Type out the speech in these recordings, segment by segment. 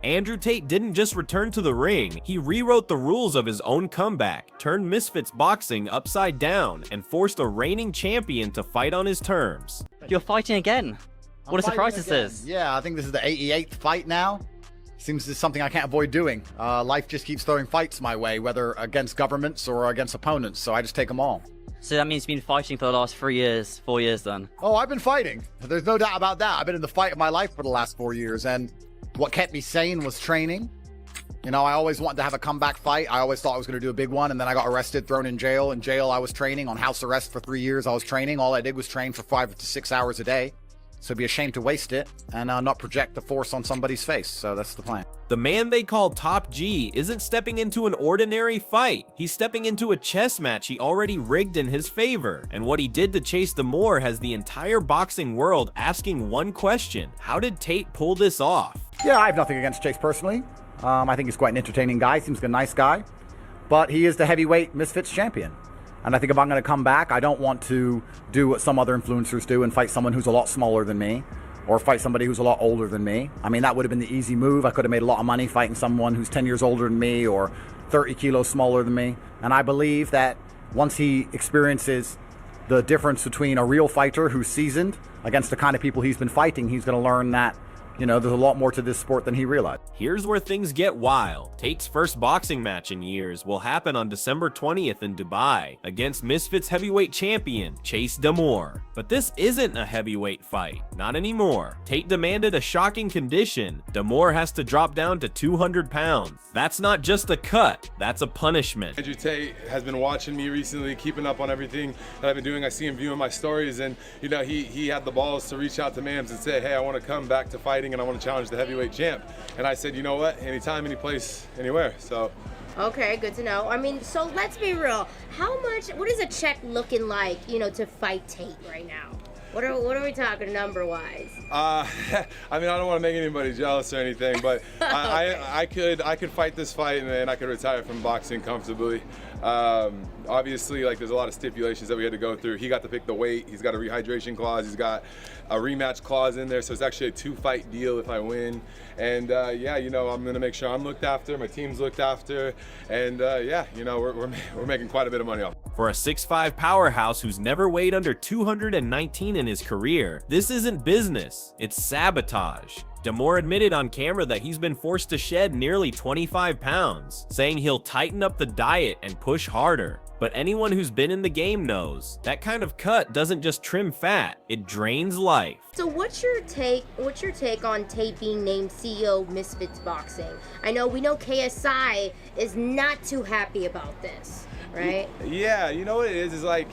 Andrew Tate didn't just return to the ring, he rewrote the rules of his own comeback, turned Misfits Boxing upside down, and forced a reigning champion to fight on his terms. You're fighting again. What a surprise this is. Yeah, I think this is the 88th fight now. Seems this is something I can't avoid doing. Life just keeps throwing fights my way, whether against governments or against opponents, so I just take them all. So that means you've been fighting for the last 3 years, 4 years then? Oh, I've been fighting. There's no doubt about that. I've been in the fight of my life for the last 4 years, and what kept me sane was training. You know, I always wanted to have a comeback fight. I always thought I was going to do a big one, and then I got arrested, thrown in jail. In jail, I was training. On house arrest for 3 years, I was training. All I did was train for 5 to 6 hours a day. So it'd be a shame to waste it and not project the force on somebody's face. So that's the plan. The man they call Top G isn't stepping into an ordinary fight. He's stepping into a chess match he already rigged in his favor. And what he did to Chase DeMoor has the entire boxing world asking one question: how did Tate pull this off? Yeah, I have nothing against Chase personally. I think he's quite an entertaining guy. Seems like a nice guy. But he is the heavyweight Misfits champion. And I think if I'm going to come back, I don't want to do what some other influencers do and fight someone who's a lot smaller than me, or fight somebody who's a lot older than me. I mean, that would have been the easy move. I could have made a lot of money fighting someone who's 10 years older than me or 30 kilos smaller than me. And I believe that once he experiences the difference between a real fighter who's seasoned against the kind of people he's been fighting, he's going to learn that, you know, there's a lot more to this sport than he realized. Here's where things get wild. Tate's first boxing match in years will happen on December 20th in Dubai against Misfits heavyweight champion Chase DeMoor. But this isn't a heavyweight fight, not anymore. Tate demanded a shocking condition. DeMoor has to drop down to 200 pounds. That's not just a cut, that's a punishment. Andrew Tate has been watching me recently, keeping up on everything that I've been doing. I see him viewing my stories, and you know, he had the balls to reach out to Mams and say, hey, I want to come back to fighting and I want to challenge the heavyweight champ. And I said, you know what, anytime, any place, anywhere. So okay, good to know. I mean, so let's be real. What is a check looking like, you know, to fight Tate right now? What are we talking number-wise? I mean, I don't want to make anybody jealous or anything, but I could fight this fight and I could retire from boxing comfortably. Obviously, like, there's a lot of stipulations that we had to go through. He got to pick the weight. He's got a rehydration clause. He's got a rematch clause in there, so it's actually a 2-fight deal if I win. And yeah, you know, I'm gonna make sure I'm looked after, my team's looked after, and yeah, you know, we're making quite a bit of money off. For a 6'5" powerhouse who's never weighed under 219 in his career, this isn't business, it's sabotage. DeMoor admitted on camera that he's been forced to shed nearly 25 pounds, saying he'll tighten up the diet and push harder. But anyone who's been in the game knows that kind of cut doesn't just trim fat, it drains life. So what's your take on Tate being named CEO of Misfits Boxing? We know KSI is not too happy about this, right? Yeah, you know what it is like,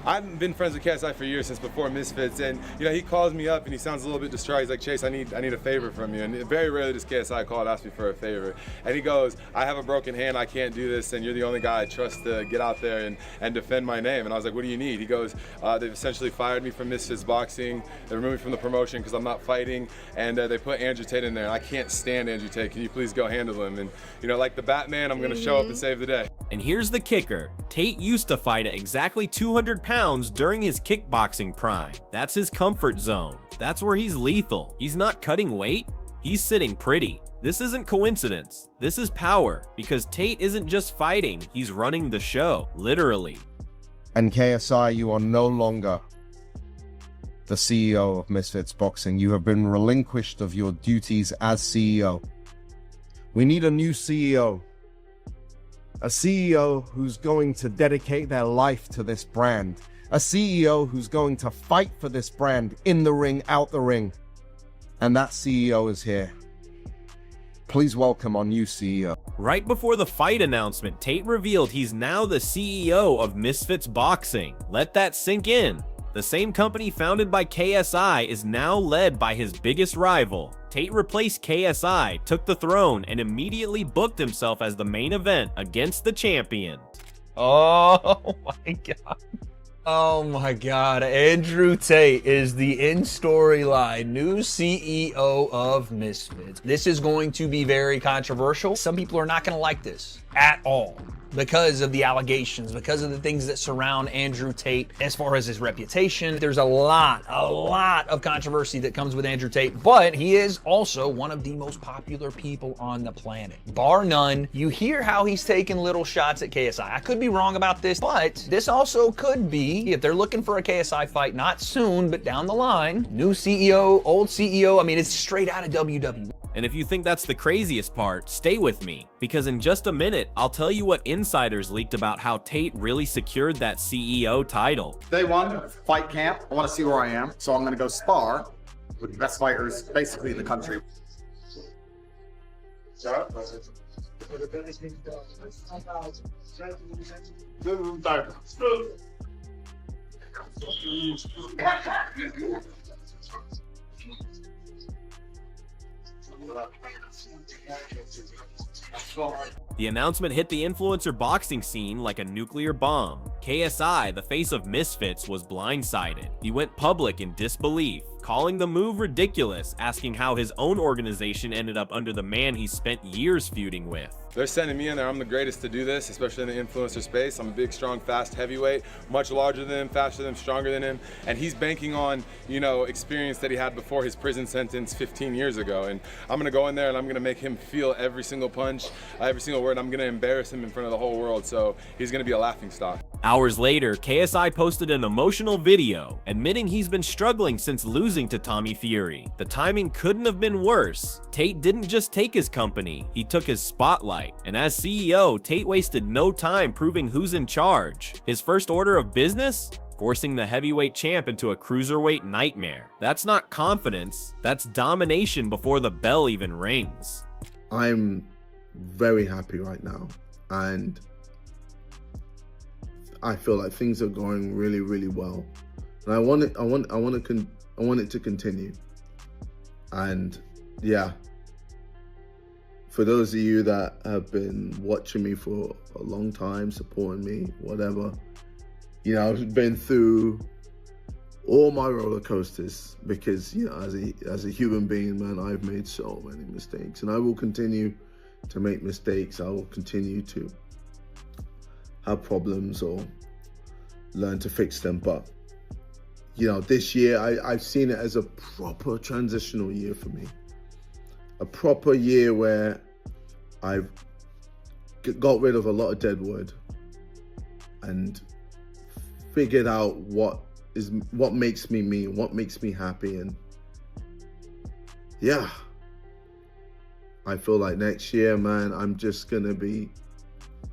I've been friends with KSI for years, since before Misfits, and you know, he calls me up and he sounds a little bit distraught. He's like, Chase, I need a favor from you. And very rarely does KSI call and ask me for a favor. And he goes, I have a broken hand, I can't do this, and you're the only guy I trust to get out there and defend my name. And I was like, what do you need? He goes, they've essentially fired me from Misfits Boxing. They removed me from the promotion because I'm not fighting, and they put Andrew Tate in there. And I can't stand Andrew Tate. Can you please go handle him? And you know, like the Batman, I'm gonna show up and save the day. And here's the kicker. Tate used to fight at exactly 200 pounds during his kickboxing prime. That's his comfort zone. That's where he's lethal. He's not cutting weight, he's sitting pretty. This isn't coincidence. This is power, because Tate isn't just fighting, he's running the show, literally. And KSI, you are no longer the CEO of Misfits Boxing. You have been relinquished of your duties as CEO. We need a new CEO. A CEO who's going to dedicate their life to this brand. A CEO who's going to fight for this brand in the ring, out the ring. And that CEO is here. Please welcome our new CEO. Right before the fight announcement, Tate revealed he's now the CEO of Misfits Boxing. Let that sink in. The same company founded by KSI is now led by his biggest rival. Tate replaced KSI, took the throne, and immediately booked himself as the main event against the champion. Oh my God. Oh my God. Andrew Tate is the in-storyline new CEO of Misfits. This is going to be very controversial. Some people are not going to like this at all. because of the allegations, because of the things that surround Andrew Tate as far as his reputation. There's a lot of controversy that comes with Andrew Tate, but he is also one of the most popular people on the planet, bar none. You hear how he's taking little shots at KSI. I could be wrong about this, but this also could be, if they're looking for a KSI fight, not soon, but down the line, new CEO, old CEO, I mean, it's straight out of WWE. And if you think that's the craziest part, stay with me, because in just a minute, I'll tell you what insiders leaked about how Tate really secured that CEO title. Day one, fight camp. I want to see where I am, so I'm going to go spar with the best fighters basically in the country. The announcement hit the influencer boxing scene like a nuclear bomb. KSI, the face of Misfits, was blindsided. He went public in disbelief, calling the move ridiculous, asking how his own organization ended up under the man he spent years feuding with. They're sending me in there. I'm the greatest to do this, especially in the influencer space. I'm a big, strong, fast heavyweight, much larger than him, faster than him, stronger than him. And he's banking on, experience that he had before his prison sentence 15 years ago. And I'm gonna go in there and I'm gonna make him feel every single punch, every single word. I'm gonna embarrass him in front of the whole world. So he's gonna be a laughingstock. Hours later, KSI posted an emotional video, admitting he's been struggling since losing to Tommy Fury. The timing couldn't have been worse. Tate didn't just take his company, he took his spotlight. And as CEO, Tate wasted no time proving who's in charge. His first order of business? Forcing the heavyweight champ into a cruiserweight nightmare. That's not confidence, that's domination before the bell even rings. I'm very happy right now, and I feel like things are going really, really well. And I want it to continue. And yeah, for those of you that have been watching me for a long time, supporting me, whatever, I've been through all my roller coasters because, as a human being, man, I've made so many mistakes, and I will continue to make mistakes. I will continue to have problems or learn to fix them. But, this year, I've seen it as a proper transitional year for me. A proper year where I've got rid of a lot of dead wood and figured out what makes me me, what makes me happy. And yeah, I feel like next year, man, I'm just gonna be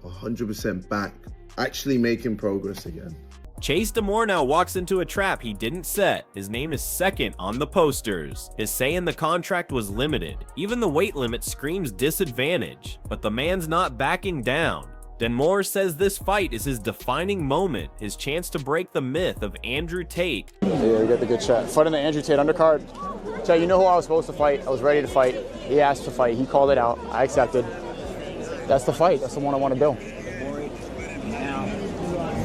100% back, actually making progress again. Chase DeMoor now walks into a trap he didn't set. His name is second on the posters. His say in the contract was limited. Even the weight limit screams disadvantage. But the man's not backing down. DeMoor says this fight is his defining moment, his chance to break the myth of Andrew Tate. Yeah, we got the good shot. Fighting the Andrew Tate undercard. So you know who I was supposed to fight. I was ready to fight. He asked to fight. He called it out. I accepted. That's the fight. That's the one I want to do.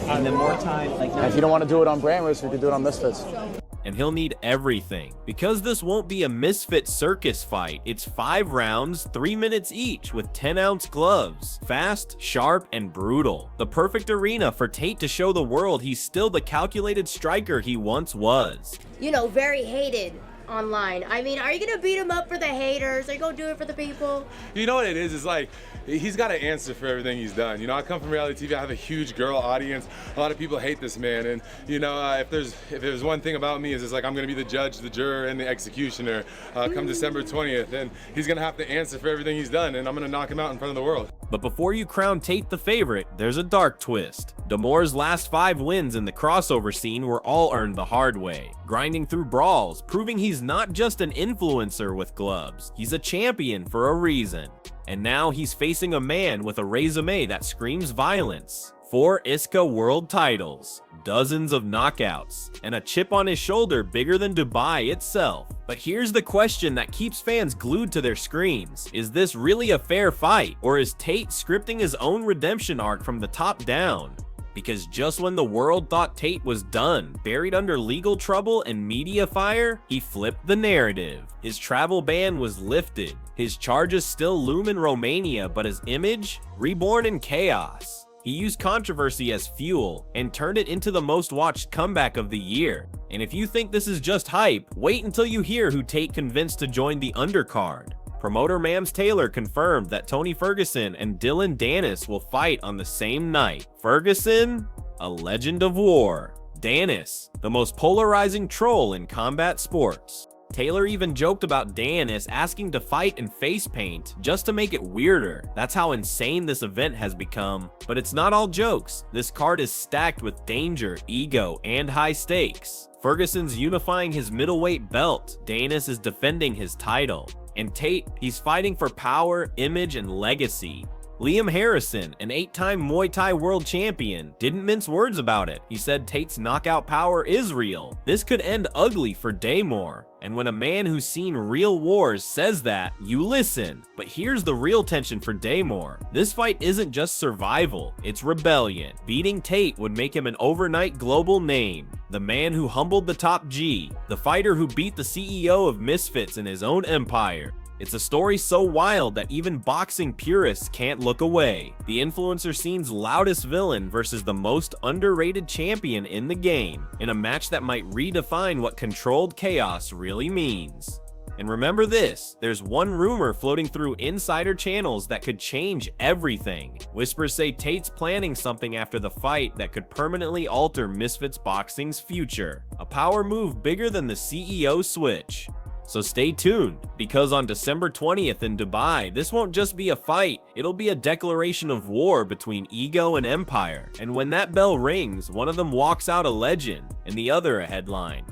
And then more time, and if you don't want to do it on Brandless, we could do it on Misfits. And he'll need everything, because this won't be a Misfit circus fight. It's 5 rounds, 3 minutes each, with 10-ounce gloves. Fast, sharp, and brutal. The perfect arena for Tate to show the world he's still the calculated striker he once was. Very hated online. I mean, are you gonna beat him up for the haters? Are you gonna do it for the people? You know what it is? It's like, he's got to answer for everything he's done. I come from reality TV. I have a huge girl audience. A lot of people hate this man, and if there's one thing about me is it's like I'm gonna be the judge, the juror, and the executioner come December 20th, and he's gonna have to answer for everything he's done, and I'm gonna knock him out in front of the world. But before you crown Tate the favorite, there's a dark twist. DeMoor's last 5 wins in the crossover scene were all earned the hard way, grinding through brawls, proving he's not just an influencer with gloves, he's a champion for a reason. And now he's facing a man with a resume that screams violence. 4 ISCA world titles, dozens of knockouts, and a chip on his shoulder bigger than Dubai itself. But here's the question that keeps fans glued to their screens. Is this really a fair fight, or is Tate scripting his own redemption arc from the top down? because just when the world thought Tate was done, buried under legal trouble and media fire, he flipped the narrative. His travel ban was lifted. His charges still loom in Romania, but his image? Reborn in chaos. He used controversy as fuel and turned it into the most watched comeback of the year. And if you think this is just hype, wait until you hear who Tate convinced to join the undercard. Promoter Mams Taylor confirmed that Tony Ferguson and Dylan Dennis will fight on the same night. Ferguson, a legend of war. Dennis, the most polarizing troll in combat sports. Taylor even joked about Dennis asking to fight in face paint just to make it weirder. That's how insane this event has become. But it's not all jokes. This card is stacked with danger, ego, and high stakes. Ferguson's unifying his middleweight belt. Dennis is defending his title. And Tate, he's fighting for power, image, and legacy. Liam Harrison, an 8-time Muay Thai world champion, didn't mince words about it. He said Tate's knockout power is real. This could end ugly for DeMoor. And when a man who's seen real wars says that, you listen. But here's the real tension for DeMoor. This fight isn't just survival, it's rebellion. Beating Tate would make him an overnight global name. The man who humbled the top G. The fighter who beat the CEO of Misfits in his own empire. It's a story so wild that even boxing purists can't look away. The influencer scene's loudest villain versus the most underrated champion in the game, in a match that might redefine what controlled chaos really means. And remember this, there's one rumor floating through insider channels that could change everything. Whispers say Tate's planning something after the fight that could permanently alter Misfits Boxing's future. A power move bigger than the CEO switch. So stay tuned, because on December 20th in Dubai, this won't just be a fight, it'll be a declaration of war between ego and empire. And when that bell rings, one of them walks out a legend, and the other a headline.